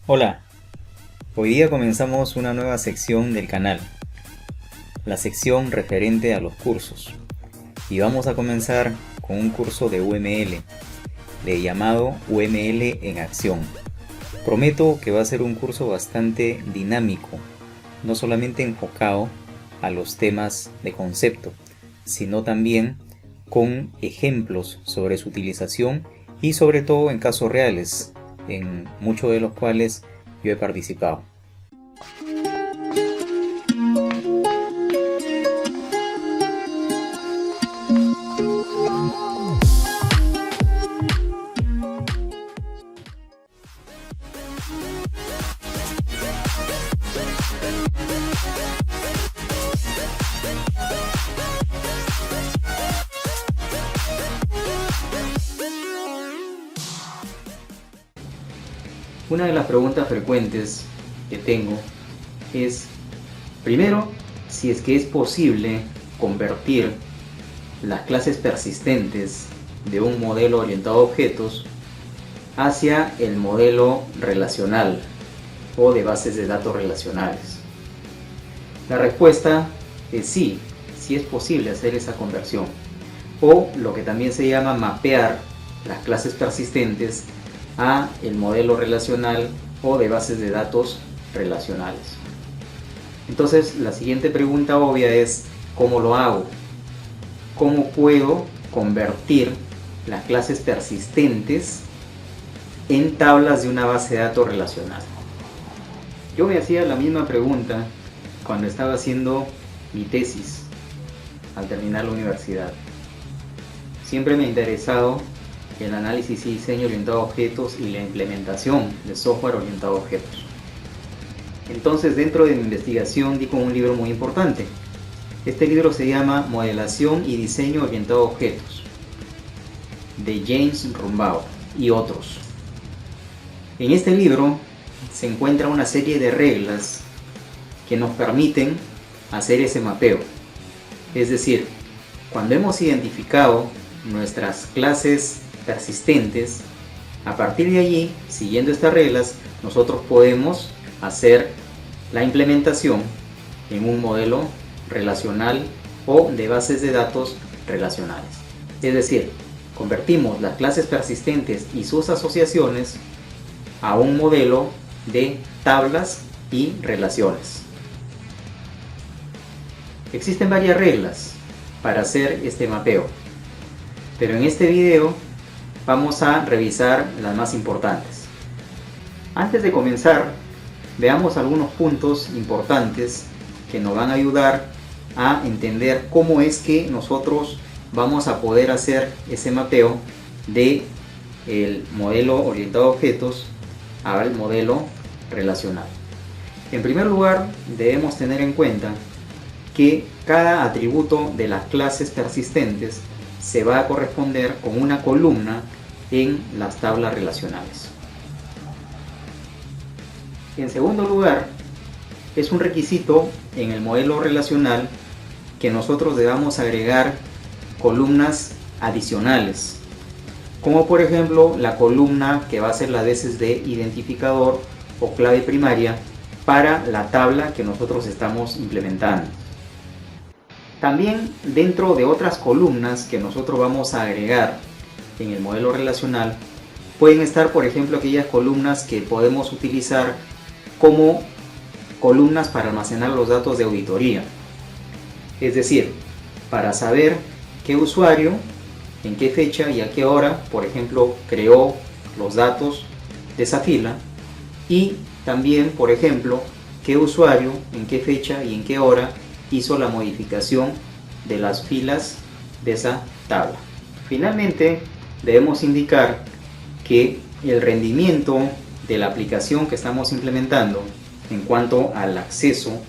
Hola, hoy día comenzamos una nueva sección del canal, la sección referente a los cursos, y vamos a comenzar con un curso de UML, llamado UML en acción. Prometo que va a ser un curso bastante dinámico, no solamente enfocado a los temas de concepto, sino también con ejemplos sobre su utilización y sobre todo en casos reales, en muchos de los cuales yo he participado. Una de las preguntas frecuentes que tengo es, primero, si es que es posible convertir las clases persistentes de un modelo orientado a objetos hacia el modelo relacional o de bases de datos relacionales. La respuesta es sí, sí es posible hacer esa conversión, o lo que también se llama mapear las clases persistentes a el modelo relacional o de bases de datos relacionales. Entonces, la siguiente pregunta obvia es, ¿cómo lo hago? ¿Cómo puedo convertir las clases persistentes en tablas de una base de datos relacional? Yo me hacía la misma pregunta cuando estaba haciendo mi tesis al terminar la universidad. Siempre me ha interesado el análisis y diseño orientado a objetos y la implementación de software orientado a objetos. Entonces, dentro de mi investigación di con un libro muy importante. Este libro se llama Modelación y Diseño Orientado a Objetos, de James Rumbauer y otros. En este libro se encuentra una serie de reglas que nos permiten hacer ese mapeo. Es decir, cuando hemos identificado nuestras clases persistentes, a partir de allí, siguiendo estas reglas, nosotros podemos hacer la implementación en un modelo relacional o de bases de datos relacionales. Es decir, convertimos las clases persistentes y sus asociaciones a un modelo de tablas y relaciones. Existen varias reglas para hacer este mapeo, pero en este video vamos a revisar las más importantes. Antes de comenzar, veamos algunos puntos importantes que nos van a ayudar a entender cómo es que nosotros vamos a poder hacer ese mapeo de el modelo orientado a objetos al modelo relacional. En primer lugar, debemos tener en cuenta que cada atributo de las clases persistentes se va a corresponder con una columna en las tablas relacionales. En segundo lugar, es un requisito en el modelo relacional que nosotros debamos agregar columnas adicionales, como por ejemplo la columna que va a ser las veces de identificador o clave primaria para la tabla que nosotros estamos implementando. También dentro de otras columnas que nosotros vamos a agregar en el modelo relacional pueden estar, por ejemplo, aquellas columnas que podemos utilizar como columnas para almacenar los datos de auditoría. Es decir, para saber qué usuario, en qué fecha y a qué hora, por ejemplo, creó los datos de esa fila, y también, por ejemplo, qué usuario, en qué fecha y en qué hora hizo la modificación de las filas de esa tabla. Finalmente, debemos indicar que el rendimiento de la aplicación que estamos implementando en cuanto al acceso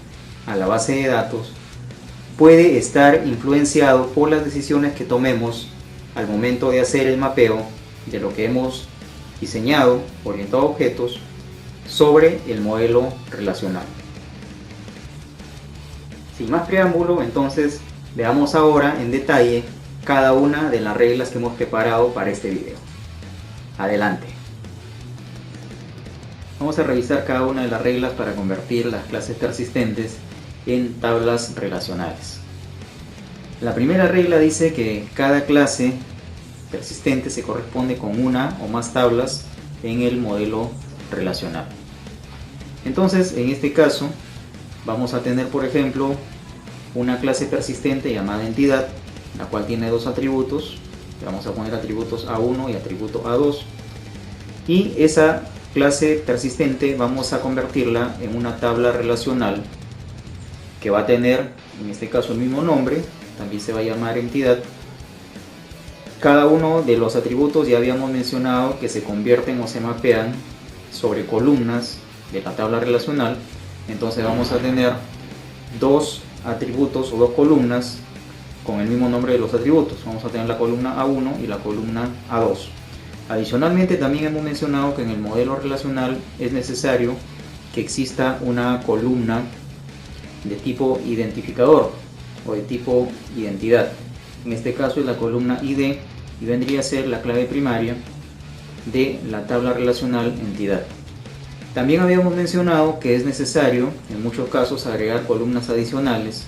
a la base de datos puede estar influenciado por las decisiones que tomemos al momento de hacer el mapeo de lo que hemos diseñado orientado a objetos sobre el modelo relacional. Sin más preámbulo, entonces veamos ahora en detalle cada una de las reglas que hemos preparado para este video. Adelante. Vamos a revisar cada una de las reglas para convertir las clases persistentes en tablas relacionales. La primera regla dice que cada clase persistente se corresponde con una o más tablas en el modelo relacional. Entonces, en este caso, vamos a tener, por ejemplo, una clase persistente llamada entidad, la cual tiene dos atributos. Le vamos a poner atributos A1 y atributo A2. Y esa clase persistente vamos a convertirla en una tabla relacional que va a tener, en este caso, el mismo nombre, también se va a llamar entidad. Cada uno de los atributos ya habíamos mencionado que se convierten o se mapean sobre columnas de la tabla relacional. Entonces vamos a tener dos atributos o dos columnas con el mismo nombre de los atributos. Vamos a tener la columna A1 y la columna A2. Adicionalmente, también hemos mencionado que en el modelo relacional es necesario que exista una columna de tipo identificador o de tipo identidad. En este caso es la columna ID y vendría a ser la clave primaria de la tabla relacional entidad. También habíamos mencionado que es necesario en muchos casos agregar columnas adicionales,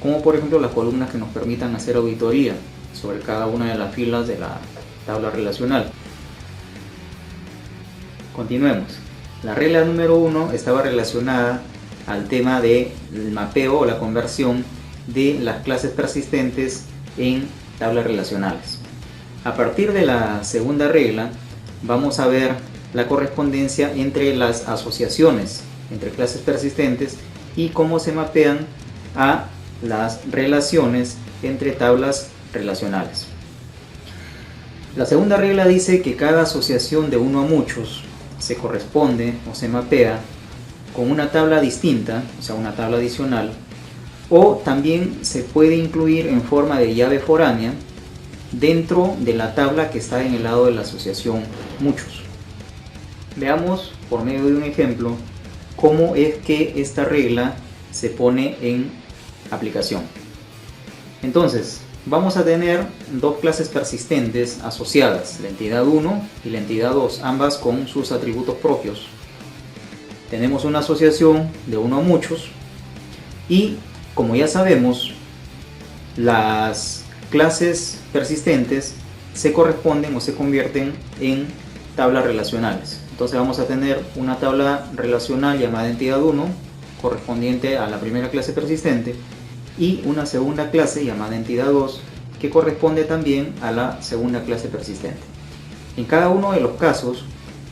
como por ejemplo las columnas que nos permitan hacer auditoría sobre cada una de las filas de la tabla relacional. Continuemos. La regla número 1 estaba relacionada al tema del mapeo o la conversión de las clases persistentes en tablas relacionales. A partir de la segunda regla vamos a ver la correspondencia entre las asociaciones entre clases persistentes y cómo se mapean a las relaciones entre tablas relacionales. La segunda regla dice que cada asociación de uno a muchos se corresponde o se mapea con una tabla distinta, o sea, una tabla adicional, o también se puede incluir en forma de llave foránea dentro de la tabla que está en el lado de la asociación muchos. Veamos por medio de un ejemplo cómo es que esta regla se pone en aplicación. Entonces, vamos a tener dos clases persistentes asociadas, la entidad 1 y la entidad 2, ambas con sus atributos propios. Tenemos una asociación de uno a muchos y, como ya sabemos, las clases persistentes se corresponden o se convierten en tablas relacionales. Entonces vamos a tener una tabla relacional llamada entidad 1 correspondiente a la primera clase persistente y una segunda clase llamada entidad 2 que corresponde también a la segunda clase persistente. En cada uno de los casos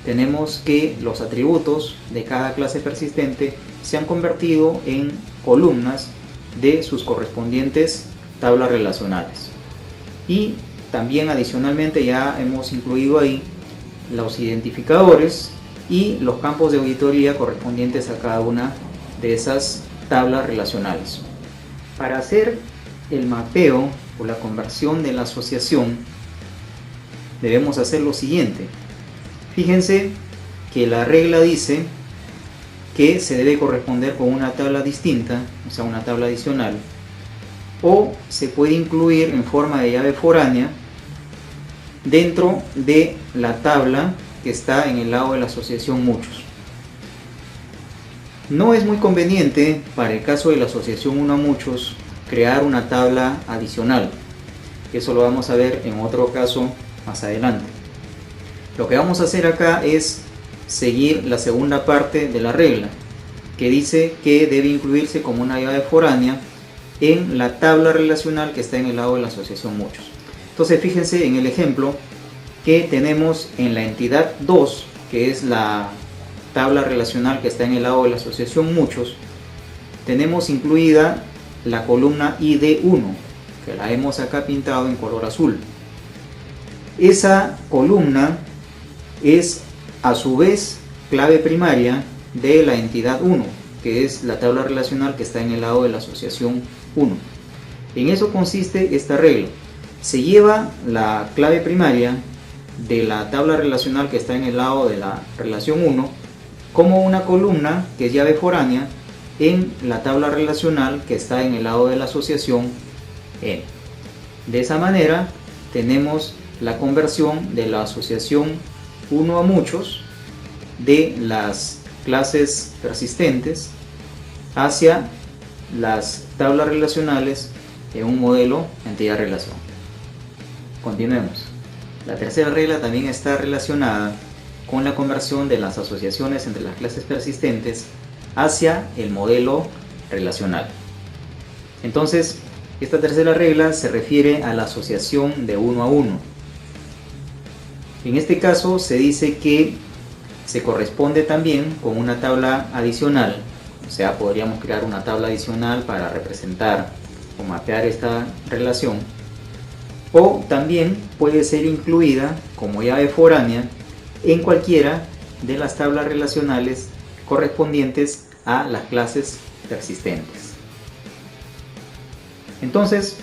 tenemos que los atributos de cada clase persistente se han convertido en columnas de sus correspondientes tablas relacionales. Y también adicionalmente ya hemos incluido ahí los identificadores y los campos de auditoría correspondientes a cada una de esas tablas relacionales. Para hacer el mapeo o la conversión de la asociación debemos hacer lo siguiente. Fíjense que la regla dice que se debe corresponder con una tabla distinta, o sea, una tabla adicional, o se puede incluir en forma de llave foránea dentro de la tabla que está en el lado de la asociación muchos. No es muy conveniente para el caso de la asociación uno a muchos crear una tabla adicional. Eso lo vamos a ver en otro caso más adelante. Lo que vamos a hacer acá es seguir la segunda parte de la regla, que dice que debe incluirse como una llave foránea en la tabla relacional que está en el lado de la asociación muchos. Entonces fíjense en el ejemplo que tenemos en la entidad 2, que es la tabla relacional que está en el lado de la asociación muchos, tenemos incluida la columna ID1, que la hemos acá pintado en color azul. Esa columna es a su vez clave primaria de la entidad 1, que es la tabla relacional que está en el lado de la asociación 1. En eso consiste esta regla. Se lleva la clave primaria de la tabla relacional que está en el lado de la relación 1 como una columna que es llave foránea en la tabla relacional que está en el lado de la asociación N. De esa manera tenemos la conversión de la asociación uno a muchos de las clases persistentes hacia las tablas relacionales en un modelo entidad-relación. Continuemos. La tercera regla también está relacionada con la conversión de las asociaciones entre las clases persistentes hacia el modelo relacional. Entonces, esta tercera regla se refiere a la asociación de uno a uno. En este caso se dice que se corresponde también con una tabla adicional, o sea, podríamos crear una tabla adicional para representar o mapear esta relación, o también puede ser incluida como llave foránea en cualquiera de las tablas relacionales correspondientes a las clases persistentes. Entonces,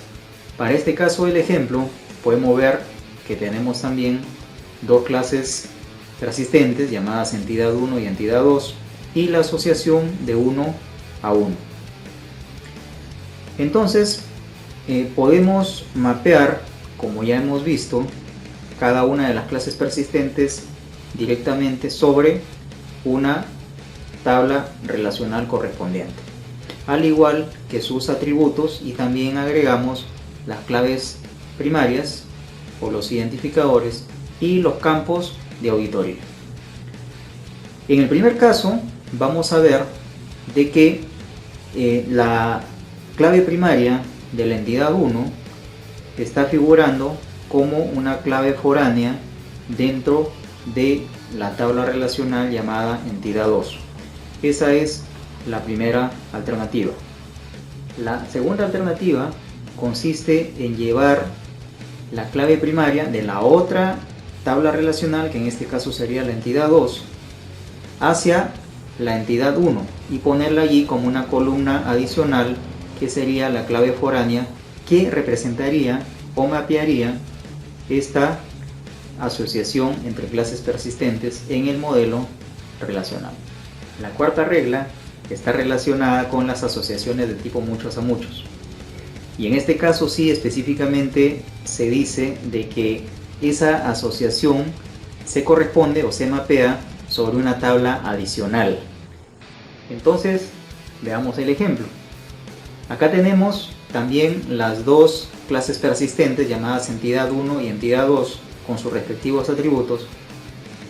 para este caso del ejemplo, podemos ver que tenemos también dos clases persistentes llamadas entidad 1 y entidad 2 y la asociación de 1 a 1. Entonces, podemos mapear, como ya hemos visto, cada una de las clases persistentes directamente sobre una tabla relacional correspondiente, al igual que sus atributos, y también agregamos las claves primarias o los identificadores y los campos de auditoría. En el primer caso vamos a ver de que la clave primaria de la entidad 1 está figurando como una clave foránea dentro de la tabla relacional llamada entidad 2. Esa es la primera alternativa. La segunda alternativa consiste en llevar la clave primaria de la otra tabla relacional, que en este caso sería la entidad 2, hacia la entidad 1 y ponerla allí como una columna adicional, que sería la clave foránea que representaría o mapearía esta asociación entre clases persistentes en el modelo relacional. La cuarta regla está relacionada con las asociaciones de tipo muchos a muchos. Y en este caso sí, específicamente se dice de que esa asociación se corresponde o se mapea sobre una tabla adicional. Entonces, veamos el ejemplo. Acá tenemos también las dos clases persistentes llamadas entidad 1 y entidad 2 con sus respectivos atributos,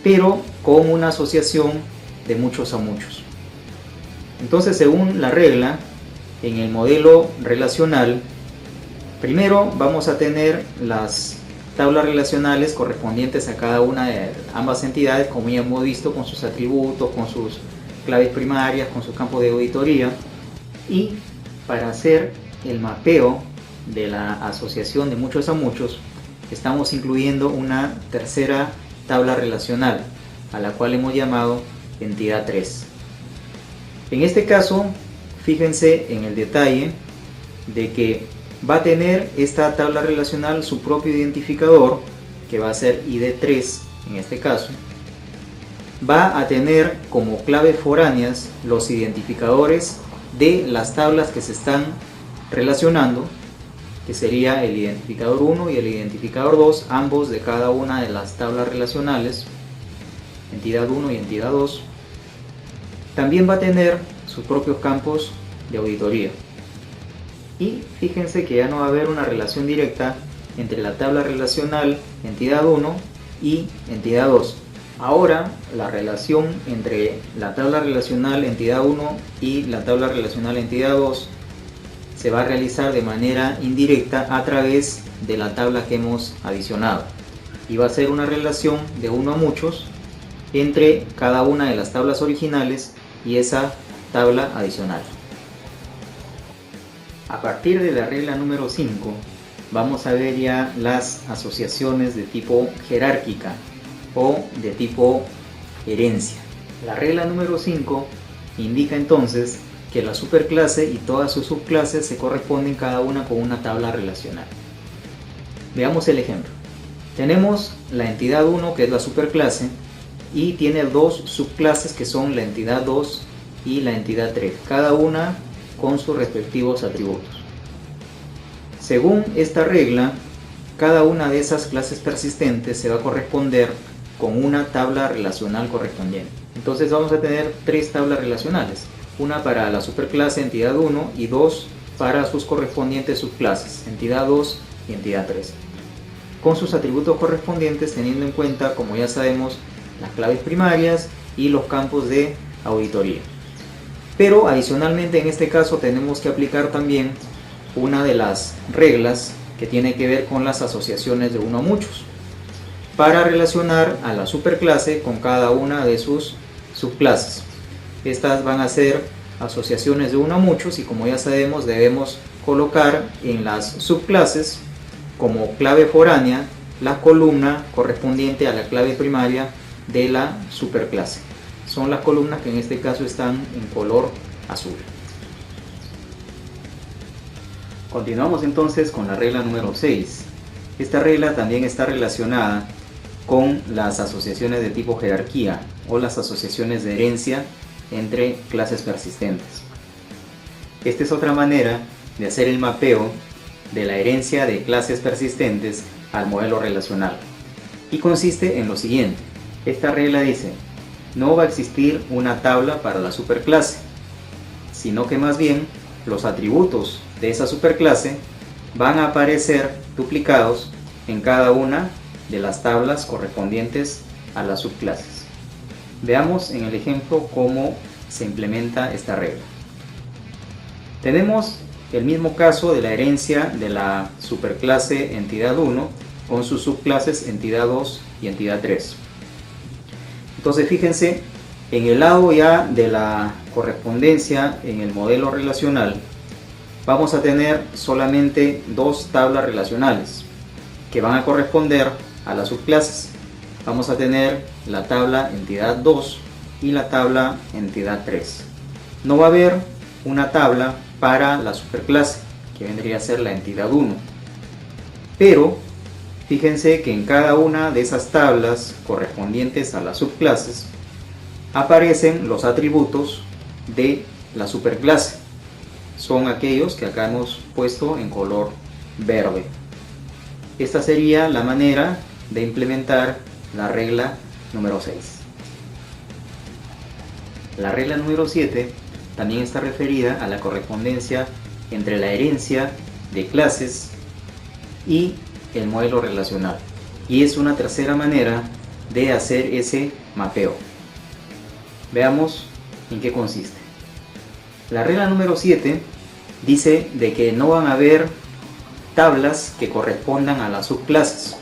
pero con una asociación de muchos a muchos. Entonces, según la regla, en el modelo relacional, primero vamos a tener las tablas relacionales correspondientes a cada una de ambas entidades, como ya hemos visto, con sus atributos, con sus claves primarias, con sus campos de auditoría. Y para hacer el mapeo de la asociación de muchos a muchos, estamos incluyendo una tercera tabla relacional, a la cual hemos llamado entidad 3. En este caso, fíjense en el detalle de que va a tener esta tabla relacional su propio identificador, que va a ser ID3 en este caso. Va a tener como claves foráneas los identificadores de las tablas que se están relacionando, que sería el identificador 1 y el identificador 2, ambos de cada una de las tablas relacionales, entidad 1 y entidad 2. También va a tener sus propios campos de auditoría. Y fíjense que ya no va a haber una relación directa entre la tabla relacional entidad 1 y entidad 2. Ahora la relación entre la tabla relacional entidad 1 y la tabla relacional entidad 2 se va a realizar de manera indirecta a través de la tabla que hemos adicionado, y va a ser una relación de uno a muchos entre cada una de las tablas originales y esa tabla adicional. A partir de la regla número 5 vamos a ver ya las asociaciones de tipo jerárquica o de tipo herencia. La regla número 5 indica entonces que la superclase y todas sus subclases se corresponden cada una con una tabla relacional. Veamos el ejemplo. Tenemos la entidad 1, que es la superclase, y tiene dos subclases que son la entidad 2 y la entidad 3, cada una con sus respectivos atributos. Según esta regla, cada una de esas clases persistentes se va a corresponder con una tabla relacional correspondiente. Entonces vamos a tener 3 tablas relacionales, una para la superclase entidad 1 y 2 para sus correspondientes subclases, entidad 2 y entidad 3, con sus atributos correspondientes teniendo en cuenta, como ya sabemos, las claves primarias y los campos de auditoría. Pero adicionalmente en este caso tenemos que aplicar también una de las reglas que tiene que ver con las asociaciones de uno a muchos, para relacionar a la superclase con cada una de sus subclases. Estas van a ser asociaciones de uno a muchos y, como ya sabemos, debemos colocar en las subclases como clave foránea la columna correspondiente a la clave primaria de la superclase. Son las columnas que en este caso están en color azul. Continuamos entonces con la regla número 6. Esta regla también está relacionada con las asociaciones de tipo jerarquía o las asociaciones de herencia entre clases persistentes. Esta es otra manera de hacer el mapeo de la herencia de clases persistentes al modelo relacional, y consiste en lo siguiente. Esta regla dice: no va a existir una tabla para la superclase, sino que más bien los atributos de esa superclase van a aparecer duplicados en cada una de las tablas correspondientes a las subclases. Veamos en el ejemplo cómo se implementa esta regla. Tenemos el mismo caso de la herencia de la superclase entidad 1 con sus subclases entidad 2 y entidad 3. Entonces fíjense, en el lado ya de la correspondencia en el modelo relacional vamos a tener solamente 2 tablas relacionales que van a corresponder a las subclases. Vamos a tener la tabla entidad 2 y la tabla entidad 3. No va a haber una tabla para la superclase, que vendría a ser la entidad 1. Pero fíjense que en cada una de esas tablas correspondientes a las subclases aparecen los atributos de la superclase. Son aquellos que acá hemos puesto en color verde. Esta sería la manera de implementar la regla número 6. La regla número 7 también está referida a la correspondencia entre la herencia de clases y el modelo relacional, y es una tercera manera de hacer ese mapeo. Veamos en qué consiste. La regla número 7 dice de que no van a haber tablas que correspondan a las subclases.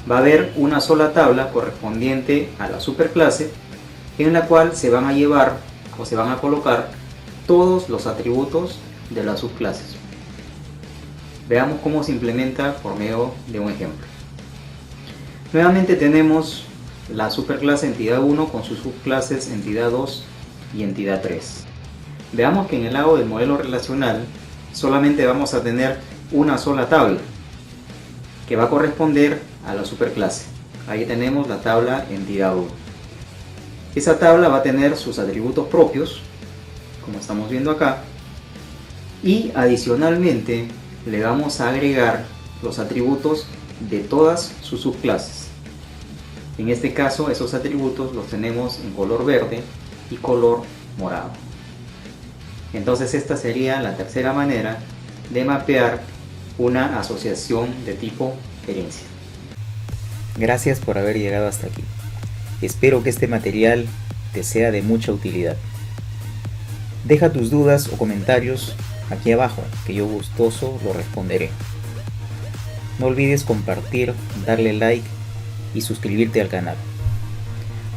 Va a haber una sola tabla correspondiente a la superclase en la cual se van a llevar o se van a colocar todos los atributos de las subclases. Veamos cómo se implementa por medio de un ejemplo. Nuevamente tenemos la superclase entidad 1 con sus subclases entidad 2 y entidad 3. Veamos que en el lado del modelo relacional solamente vamos a tener una sola tabla que va a corresponder a la superclase. Ahí tenemos la tabla entidad 1. Esa tabla va a tener sus atributos propios, como estamos viendo acá, y adicionalmente le vamos a agregar los atributos de todas sus subclases. En este caso esos atributos los tenemos en color verde y color morado. Entonces esta sería la tercera manera de mapear una asociación de tipo herencia. Gracias por haber llegado hasta aquí. Espero que este material te sea de mucha utilidad. Deja tus dudas o comentarios aquí abajo, que yo gustoso lo responderé. No olvides compartir, darle like y suscribirte al canal.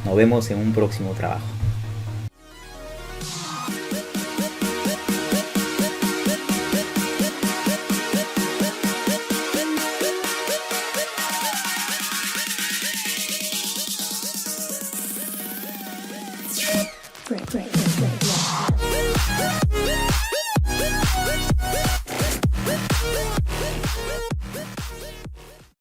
Nos vemos en un próximo trabajo. Great.